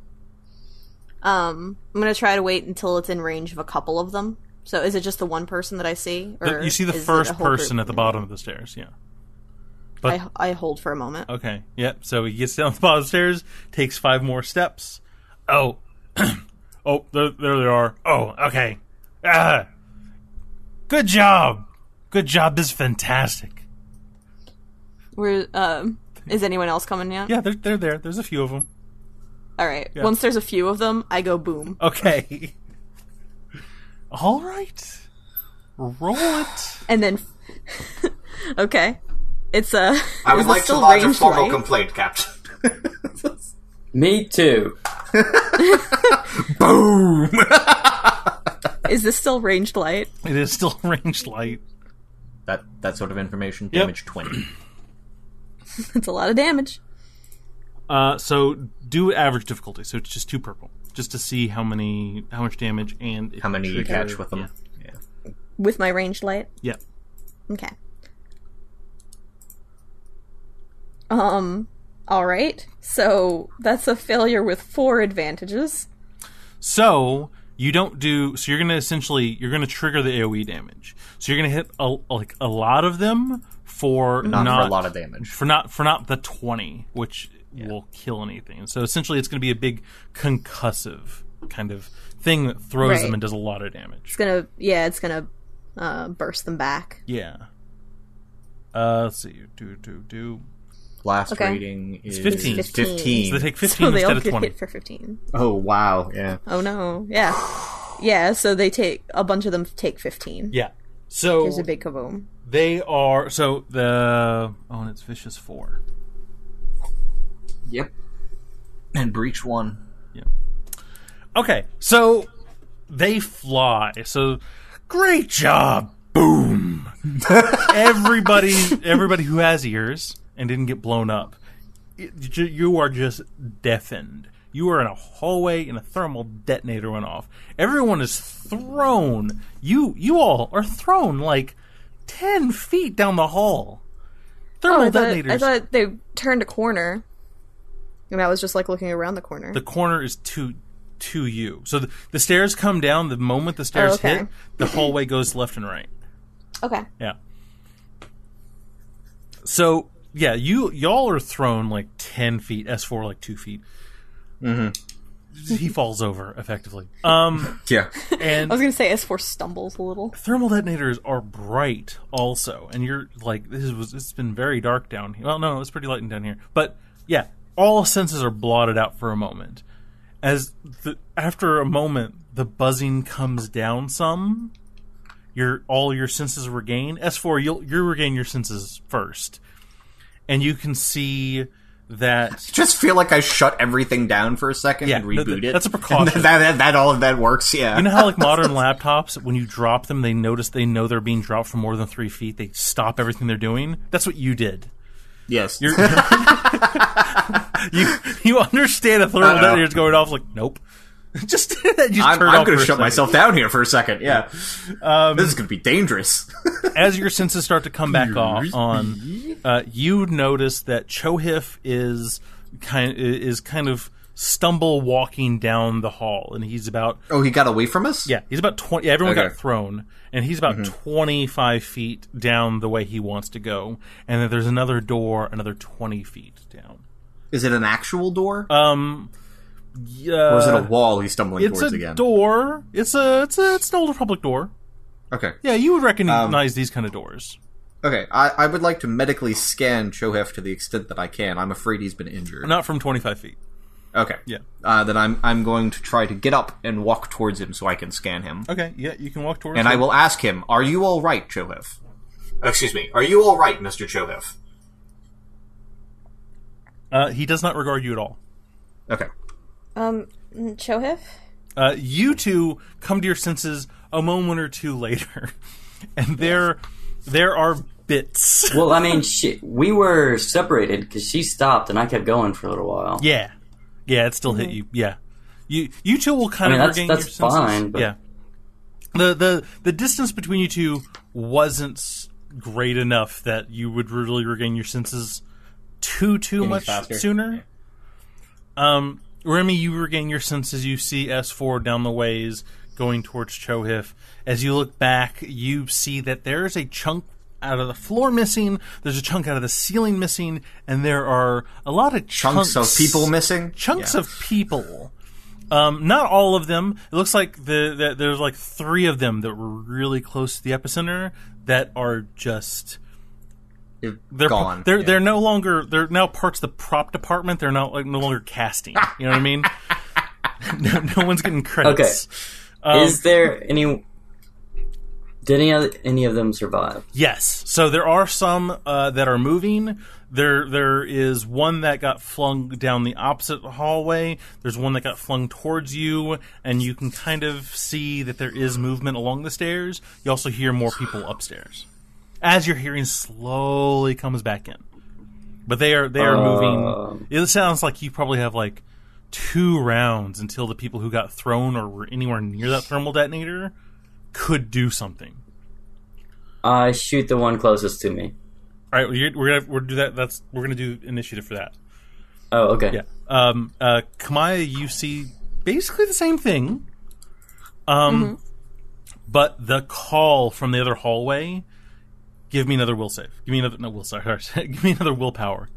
[SPEAKER 6] I'm going to try to wait until it's in range of a couple of them. So is it just the one person that I see? Or
[SPEAKER 1] you see the
[SPEAKER 6] is
[SPEAKER 1] first
[SPEAKER 6] it a whole
[SPEAKER 1] person
[SPEAKER 6] group?
[SPEAKER 1] at the bottom of the stairs, yeah. But
[SPEAKER 6] I hold for a moment.
[SPEAKER 1] okay, yep. So he gets down the bottom of the stairs, takes 5 more steps. Oh, oh, there they are. Oh, okay. Good job. Good job. This is fantastic.
[SPEAKER 6] Is anyone else coming yet?
[SPEAKER 1] Yeah, they're there. There's a few of them.
[SPEAKER 6] All right.
[SPEAKER 1] Yeah.
[SPEAKER 6] Once there's a few of them, I go boom.
[SPEAKER 1] Okay. All right. Roll it.
[SPEAKER 6] And then, okay, it's
[SPEAKER 4] I would like to lodge a formal complaint, Captain.
[SPEAKER 3] Me too.
[SPEAKER 5] Boom!
[SPEAKER 6] Is this still ranged light?
[SPEAKER 1] It is still ranged light.
[SPEAKER 5] That sort of information.
[SPEAKER 1] Yep.
[SPEAKER 5] Damage 20.
[SPEAKER 6] It's a lot of damage.
[SPEAKER 1] So do average difficulty. So it's just 2 purple, just to see how much damage and
[SPEAKER 5] How many you catch with them? Yeah.
[SPEAKER 6] With my ranged light?
[SPEAKER 1] Yeah.
[SPEAKER 6] Okay. Alright. So that's a failure with 4 advantages.
[SPEAKER 1] So you don't do. So you're going to trigger the AOE damage. So you're going to hit a lot of them for
[SPEAKER 5] Not for a lot of damage.
[SPEAKER 1] For not the 20, which will kill anything. So essentially, it's going to be a big concussive kind of thing that throws them and does a lot of damage.
[SPEAKER 6] It's gonna burst them back.
[SPEAKER 1] Yeah. Let's see. Do.
[SPEAKER 5] Last
[SPEAKER 6] Okay.
[SPEAKER 5] rating is
[SPEAKER 1] 15.
[SPEAKER 5] 15.
[SPEAKER 1] So they take 15
[SPEAKER 6] So they all
[SPEAKER 1] instead of
[SPEAKER 6] get
[SPEAKER 1] 20.
[SPEAKER 6] hit for 15.
[SPEAKER 5] Oh, wow. Yeah.
[SPEAKER 6] Oh no. Yeah. Yeah, so a bunch of them take 15.
[SPEAKER 1] Yeah. So
[SPEAKER 6] There's a big kaboom.
[SPEAKER 1] they are. So and it's vicious 4.
[SPEAKER 5] Yep. And breach 1.
[SPEAKER 1] Yeah. Okay, so they fly. So great job. Boom. everybody who has ears and didn't get blown up, you are just deafened. You are in a hallway and a thermal detonator went off. Everyone is thrown. You all are thrown like 10 feet down the hall. Thermal detonators.
[SPEAKER 6] I thought they turned a corner. And I was just looking around the corner.
[SPEAKER 1] The corner is to you. So the stairs come down. The moment the stairs hit, the hallway goes left and right.
[SPEAKER 6] Okay.
[SPEAKER 1] Yeah. So yeah, y'all are thrown like 10 feet. S4 like 2 feet. Mm-hmm. He falls over effectively.
[SPEAKER 5] Yeah.
[SPEAKER 1] And
[SPEAKER 6] I was gonna say S4 stumbles a little.
[SPEAKER 1] thermal detonators are bright also, and you're like, it's been very dark down here. Well, no, it's pretty light down here, but yeah. All senses are blotted out for a moment. After a moment, the buzzing comes down some. All your senses regain. S4, you'll regain your senses first, and you can see that.
[SPEAKER 5] I just feel like I shut everything down for a second and reboot it.
[SPEAKER 1] That's a precaution.
[SPEAKER 5] That works. Yeah.
[SPEAKER 1] You know how like modern laptops, when you drop them, they know they're being dropped from more than 3 feet. They stop everything they're doing. That's what you did.
[SPEAKER 5] Yes.
[SPEAKER 1] You understand a thermal detonator is going off, like, nope. just
[SPEAKER 5] I'm
[SPEAKER 1] turn off
[SPEAKER 5] going
[SPEAKER 1] for
[SPEAKER 5] to
[SPEAKER 1] a
[SPEAKER 5] shut
[SPEAKER 1] second.
[SPEAKER 5] myself down here for a second. Yeah. This is going to be dangerous.
[SPEAKER 1] As your senses start to come back on, you notice that Chohif is kind of stumble walking down the hall, and he's about
[SPEAKER 5] Oh, he got away from us?
[SPEAKER 1] yeah, he's about 20. Yeah, everyone
[SPEAKER 5] Okay.
[SPEAKER 1] got thrown, and he's about 25 feet down the way he wants to go, and then there's another door, another 20 feet down.
[SPEAKER 5] Is it an actual door?
[SPEAKER 1] Yeah,
[SPEAKER 5] or is it a wall he's stumbling
[SPEAKER 1] it's
[SPEAKER 5] towards
[SPEAKER 1] a
[SPEAKER 5] again?
[SPEAKER 1] door. It's an old Republic door.
[SPEAKER 5] Okay.
[SPEAKER 1] Yeah, you would recognize these kind of doors.
[SPEAKER 5] Okay, I would like to medically scan Chohif to the extent that I can. I'm afraid he's been injured.
[SPEAKER 1] Not from 25 feet.
[SPEAKER 5] Okay.
[SPEAKER 1] Yeah.
[SPEAKER 5] Then I'm going to try to get up and walk towards him so I can scan him.
[SPEAKER 1] Okay, yeah, you can walk towards
[SPEAKER 5] And
[SPEAKER 1] him.
[SPEAKER 5] I will ask him, are you all right, Chohif?
[SPEAKER 4] Excuse me, are you all right, Mr. Chohif?
[SPEAKER 1] He does not regard you at all.
[SPEAKER 5] Okay.
[SPEAKER 2] Chohif?
[SPEAKER 1] You two come to your senses a moment or two later, and there are bits.
[SPEAKER 3] Well, I mean, we were separated because she stopped and I kept going for a little while.
[SPEAKER 1] Yeah, it still hit you. Yeah, you two will kind of regain your senses.
[SPEAKER 3] That's fine. But...
[SPEAKER 1] Yeah, the distance between you two wasn't great enough that you would really regain your senses too much
[SPEAKER 5] faster?
[SPEAKER 1] sooner. Remy, you regain your senses. You see S4 down the ways going towards Chohif. As you look back, you see that there is a chunk out of the floor missing, there's a chunk out of the ceiling missing, and there are a lot of chunks
[SPEAKER 5] of people missing?
[SPEAKER 1] Chunks of people. Not all of them. It looks like there's like 3 of them that were really close to the epicenter that are just... They're
[SPEAKER 5] gone.
[SPEAKER 1] They're no longer. They're now parts of the prop department. They're not no longer casting. You know what I mean? no one's getting credits.
[SPEAKER 3] Okay. Is there any? Did any of them survive?
[SPEAKER 1] Yes. So there are some that are moving. There is one that got flung down the opposite hallway. There's one that got flung towards you, and you can kind of see that there is movement along the stairs. You also hear more people upstairs as your hearing slowly comes back in. But they are moving. It sounds like you probably have like 2 rounds until the people who got thrown or were anywhere near that thermal detonator could do something.
[SPEAKER 3] I shoot the one closest to me.
[SPEAKER 1] All right, we're do that. We're gonna do initiative for that.
[SPEAKER 3] Oh, okay.
[SPEAKER 1] Yeah. Kamaya, you see basically the same thing. But the call from the other hallway. Give me another will save. Give me another Give me another willpower.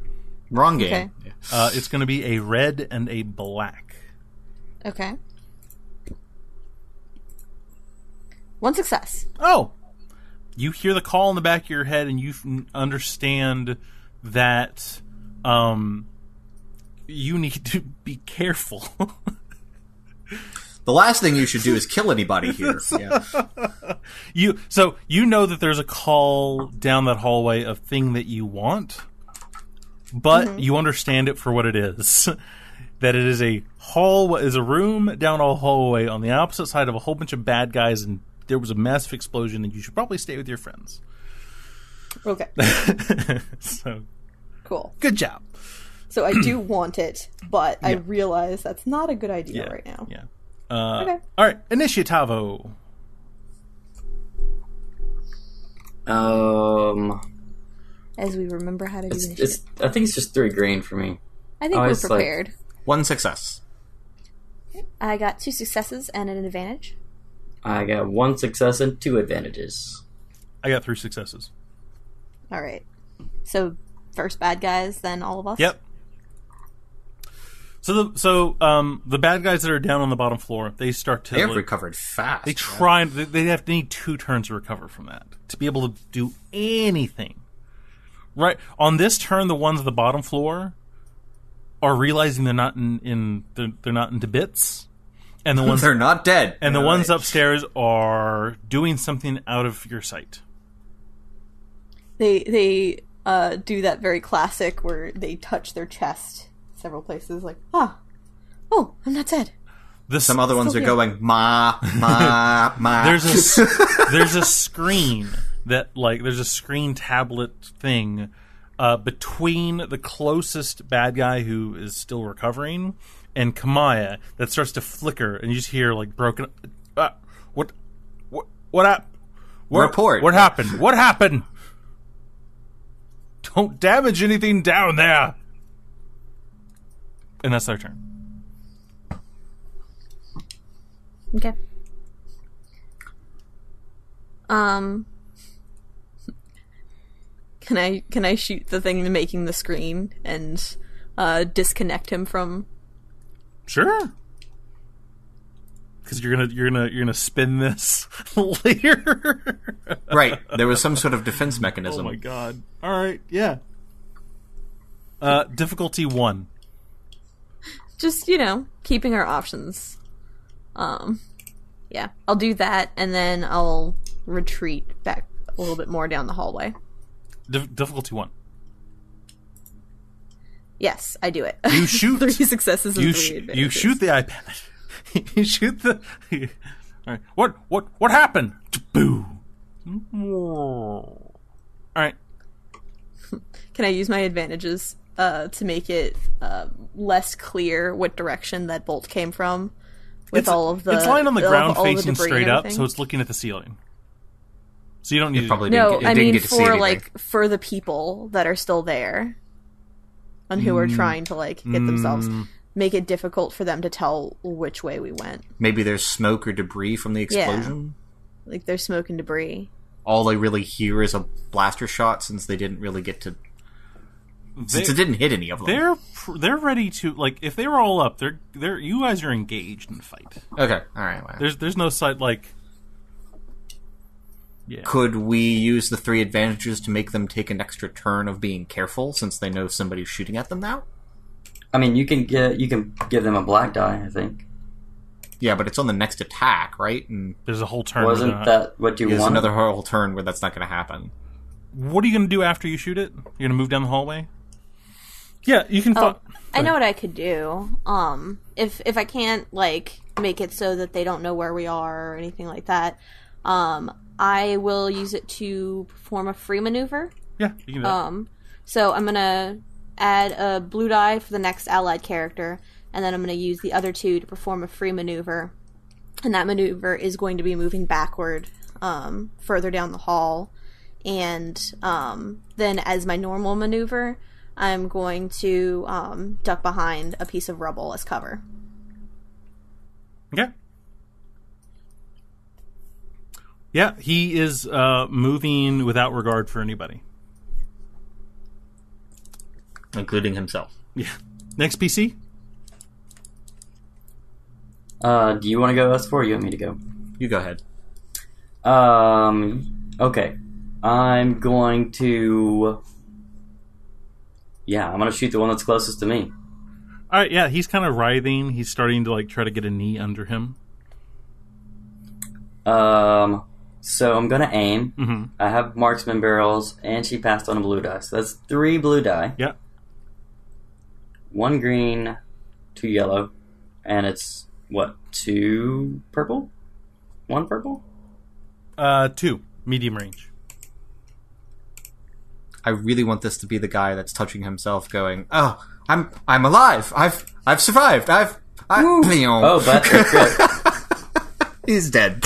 [SPEAKER 5] Wrong game.
[SPEAKER 2] Okay.
[SPEAKER 1] It's going to be a red and a black.
[SPEAKER 2] Okay. 1 success.
[SPEAKER 1] Oh, you hear the call in the back of your head, and you understand that you need to be careful.
[SPEAKER 5] The last thing you should do is kill anybody here. Yeah.
[SPEAKER 1] You know that there's a call down that hallway of thing that you want, but you understand it for what it is. That it is a room down a hallway on the opposite side of a whole bunch of bad guys, and there was a massive explosion, and you should probably stay with your friends.
[SPEAKER 2] Okay.
[SPEAKER 1] So,
[SPEAKER 2] cool.
[SPEAKER 1] Good job.
[SPEAKER 2] So I do want it, but I realize that's not a good idea right now.
[SPEAKER 1] Yeah.
[SPEAKER 2] Okay.
[SPEAKER 1] All right, Initiativo.
[SPEAKER 2] As we remember how to do initiative.
[SPEAKER 3] I think it's just 3 green for me.
[SPEAKER 2] I think we're prepared.
[SPEAKER 5] 1 success.
[SPEAKER 2] I got 2 successes and an advantage.
[SPEAKER 3] I got 1 success and 2 advantages.
[SPEAKER 1] I got 3 successes.
[SPEAKER 2] All right. So first bad guys, then all of us.
[SPEAKER 1] Yep. So the bad guys that are down on the bottom floor, they start to...
[SPEAKER 5] They have recovered fast.
[SPEAKER 1] They need 2 turns to recover from that to be able to do anything. Right on this turn, the ones at the bottom floor are realizing they're not they're not into bits, and the ones
[SPEAKER 5] they're not dead,
[SPEAKER 1] and the ones upstairs are doing something out of your sight.
[SPEAKER 2] They do that very classic where they touch their chest several places, like, oh, I'm not dead.
[SPEAKER 5] Some other ones are going, ma, ma, ma.
[SPEAKER 1] There's a screen there's a screen tablet thing between the closest bad guy who is still recovering and Kamaya that starts to flicker, and you just hear like broken. What happened?
[SPEAKER 5] Report.
[SPEAKER 1] What happened? What happened? Don't damage anything down there. And that's their turn.
[SPEAKER 2] Okay. Can I shoot the thing making the screen and disconnect him from?
[SPEAKER 1] Sure. Because you're gonna spin this later.
[SPEAKER 5] Right. There was some sort of defense
[SPEAKER 1] Oh
[SPEAKER 5] mechanism.
[SPEAKER 1] my god. Alright, yeah. Difficulty 1.
[SPEAKER 6] Just, keeping our options. Yeah, I'll do that, and then I'll retreat back a little bit more down the hallway.
[SPEAKER 1] Difficulty 1.
[SPEAKER 6] Yes, I do it.
[SPEAKER 1] You shoot
[SPEAKER 6] 3 successes and 3 advantages.
[SPEAKER 1] You shoot the iPad. You shoot the... Alright, what happened? Boo. Alright.
[SPEAKER 6] Can I use my advantages to make it less clear what direction that bolt came from? With all of the...
[SPEAKER 1] It's lying on the ground
[SPEAKER 6] all the
[SPEAKER 1] facing
[SPEAKER 6] debris
[SPEAKER 1] straight
[SPEAKER 6] and
[SPEAKER 1] up,
[SPEAKER 6] everything?
[SPEAKER 1] so it's looking at the ceiling. So you don't need
[SPEAKER 5] It probably
[SPEAKER 6] No,
[SPEAKER 5] didn't,
[SPEAKER 6] I
[SPEAKER 5] it didn't
[SPEAKER 6] mean
[SPEAKER 5] get to see
[SPEAKER 6] for,
[SPEAKER 5] anything.
[SPEAKER 6] for the people that are still there. And who are trying to, get themselves... Make it difficult for them to tell which way we went.
[SPEAKER 5] Maybe there's smoke or debris from the explosion.
[SPEAKER 6] Like, there's smoke and debris.
[SPEAKER 5] All they really hear is a blaster shot, since they didn't really get to... Since it didn't hit any of them.
[SPEAKER 1] They're ready to, if they were all up, they're you guys are engaged in the fight.
[SPEAKER 5] Okay, alright. Well.
[SPEAKER 1] There's no side, yeah.
[SPEAKER 5] Could we use the 3 advantages to make them take an extra turn of being careful, since they know somebody's shooting at them now?
[SPEAKER 3] I mean, you can give them a black die, I think.
[SPEAKER 5] Yeah, but it's on the next attack, right? And
[SPEAKER 1] There's a whole turn.
[SPEAKER 3] Wasn't that what you
[SPEAKER 5] there's
[SPEAKER 3] wanted?
[SPEAKER 5] another whole turn where that's not going to happen.
[SPEAKER 1] What are you going to do after you shoot it? You're going to move down the hallway? Yeah, you can...
[SPEAKER 6] I know what I could do. If I can't, make it so that they don't know where we are or anything like that, I will use it to perform a free maneuver.
[SPEAKER 1] Yeah, you can do that.
[SPEAKER 6] So I'm going to add a blue die for the next allied character, and then I'm going to use the other 2 to perform a free maneuver. And that maneuver is going to be moving backward further down the hall. And then as my normal maneuver, I'm going to duck behind a piece of rubble as cover.
[SPEAKER 1] Okay. Yeah, he is moving without regard for anybody.
[SPEAKER 5] Including himself.
[SPEAKER 1] Yeah. Next PC?
[SPEAKER 3] Do you want to go S4 or you want me to go?
[SPEAKER 5] You go ahead.
[SPEAKER 3] Okay. I'm going to... Yeah, I'm going to shoot the one that's closest to me.
[SPEAKER 1] Alright, yeah, he's kind of writhing. He's starting to, try to get a knee under him.
[SPEAKER 3] So I'm going to aim.
[SPEAKER 1] Mm-hmm.
[SPEAKER 3] I have marksman barrels, and she passed on a blue die. So that's 3 blue die.
[SPEAKER 1] Yeah.
[SPEAKER 3] 1 green, 2 yellow, and it's, 2 purple? 1 purple?
[SPEAKER 1] 2. Medium range.
[SPEAKER 5] I really want this to be the guy that's touching himself going, "Oh, I'm alive. I've survived.
[SPEAKER 3] Oh, that's good.
[SPEAKER 5] He's dead."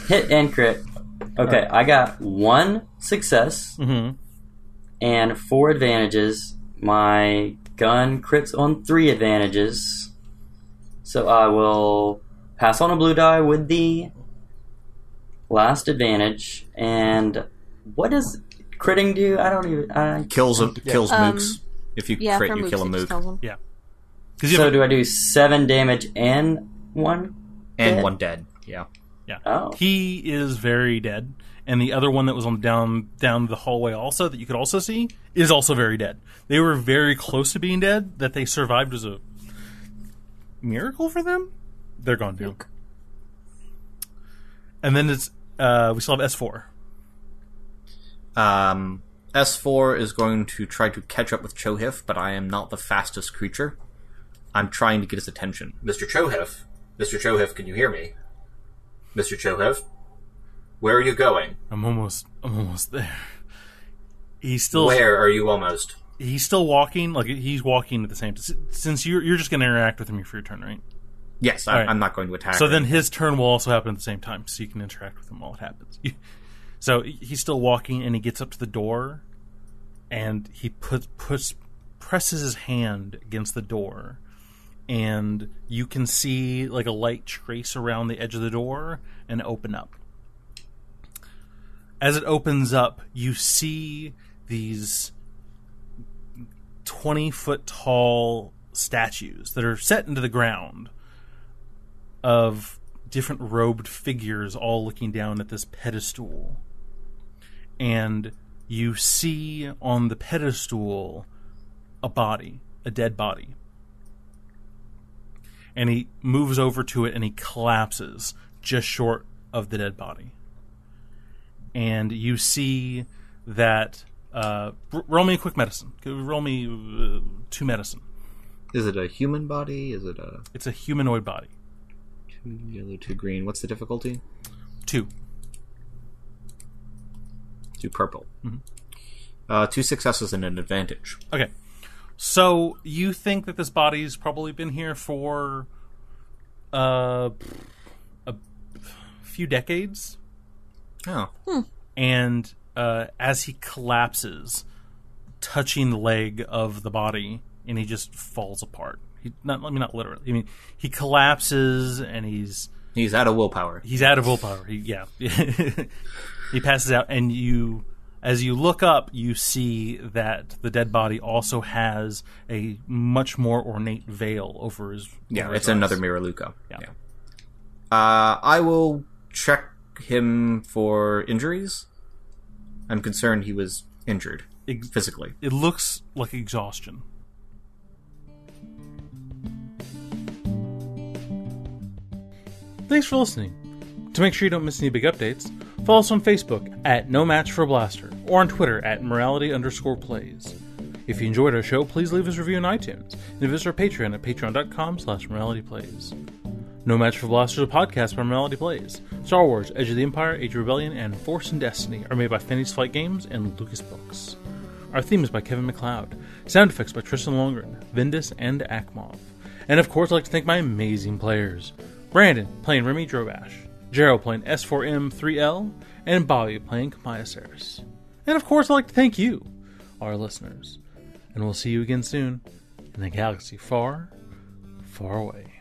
[SPEAKER 3] Hit and crit. Okay, I got 1 success and 4 advantages. My gun crits on 3 advantages. So I will pass on a blue die with the last advantage. And what does critting do? I don't even...
[SPEAKER 5] Kills mooks. If you
[SPEAKER 6] Yeah,
[SPEAKER 5] crit,
[SPEAKER 6] for
[SPEAKER 5] you kill a
[SPEAKER 6] mooks, it just
[SPEAKER 5] mook.
[SPEAKER 6] kills them.
[SPEAKER 1] Yeah.
[SPEAKER 3] So do I do 7 damage and 1?
[SPEAKER 5] And
[SPEAKER 3] dead?
[SPEAKER 5] 1 dead. Yeah.
[SPEAKER 1] Yeah.
[SPEAKER 3] Oh.
[SPEAKER 1] He is very dead. And the other one that was on down the hallway also, that you could also see, is also very dead. They were very close to being dead. That they survived was a miracle for them. They're gone now. And then it's we still have S4.
[SPEAKER 5] S4 is going to try to catch up with Chohif, but I am not the fastest creature. I'm trying to get his attention.
[SPEAKER 4] Mr. Chohif, can you hear me? Mr. Chohif? Where are you going?
[SPEAKER 1] I'm almost there. He's still...
[SPEAKER 4] Where are you almost?
[SPEAKER 1] He's still walking. He's walking at the same time. Since you're just going to interact with him for your turn, right?
[SPEAKER 5] Yes,
[SPEAKER 1] All right.
[SPEAKER 5] I'm not going to attack
[SPEAKER 1] So
[SPEAKER 5] him.
[SPEAKER 1] then his turn will also happen at the same time, so you can interact with him while it happens. So he's still walking, and he gets up to the door, and he presses his hand against the door, and you can see a light trace around the edge of the door and open up. As it opens up, you see these 20-foot tall statues that are set into the ground of different robed figures all looking down at this pedestal. And you see on the pedestal a body, a dead body. And he moves over to it and he collapses just short of the dead body. And you see that... roll me a quick medicine. Roll me 2 medicine.
[SPEAKER 5] Is it a human body? Is it a...
[SPEAKER 1] It's a humanoid body.
[SPEAKER 5] 2 yellow, 2 green. What's the difficulty?
[SPEAKER 1] 2.
[SPEAKER 5] 2 purple.
[SPEAKER 1] Mm-hmm.
[SPEAKER 5] 2 successes and an advantage.
[SPEAKER 1] Okay. So, you think that this body's probably been here for a few decades?
[SPEAKER 5] Oh.
[SPEAKER 1] And as he collapses, touching the leg of the body, and he just falls apart. Not literally. I mean, he collapses, and he's
[SPEAKER 5] out of willpower.
[SPEAKER 1] He's out of willpower. He passes out, and as you look up, you see that the dead body also has a much more ornate veil over his.
[SPEAKER 5] Yeah,
[SPEAKER 1] over his
[SPEAKER 5] it's
[SPEAKER 1] eyes.
[SPEAKER 5] another Miraluka.
[SPEAKER 1] Yeah.
[SPEAKER 5] I will check him for injuries. I'm concerned he was injured physically.
[SPEAKER 1] It looks like exhaustion. Thanks for listening. To make sure you don't miss any big updates, follow us on Facebook at No Match for Blaster or on Twitter at morality_plays. If you enjoyed our show, please leave us a review on iTunes and visit our Patreon at patreon.com/moralityplays. No Match for Blaster is a podcast by Morality Plays. Star Wars, Edge of the Empire, Age of Rebellion, and Force and Destiny are made by Fantasy Flight Games and Lucas Books. Our theme is by Kevin MacLeod. Sound effects by Tristan Longren, Vindus, and Akmov. And of course, I'd like to thank my amazing players. Brandon, playing Remy Drobash. Gerald, playing S4M3L. And Bobby, playing Kamayasaris. And of course, I'd like to thank you, our listeners. And we'll see you again soon, in a galaxy far, far away.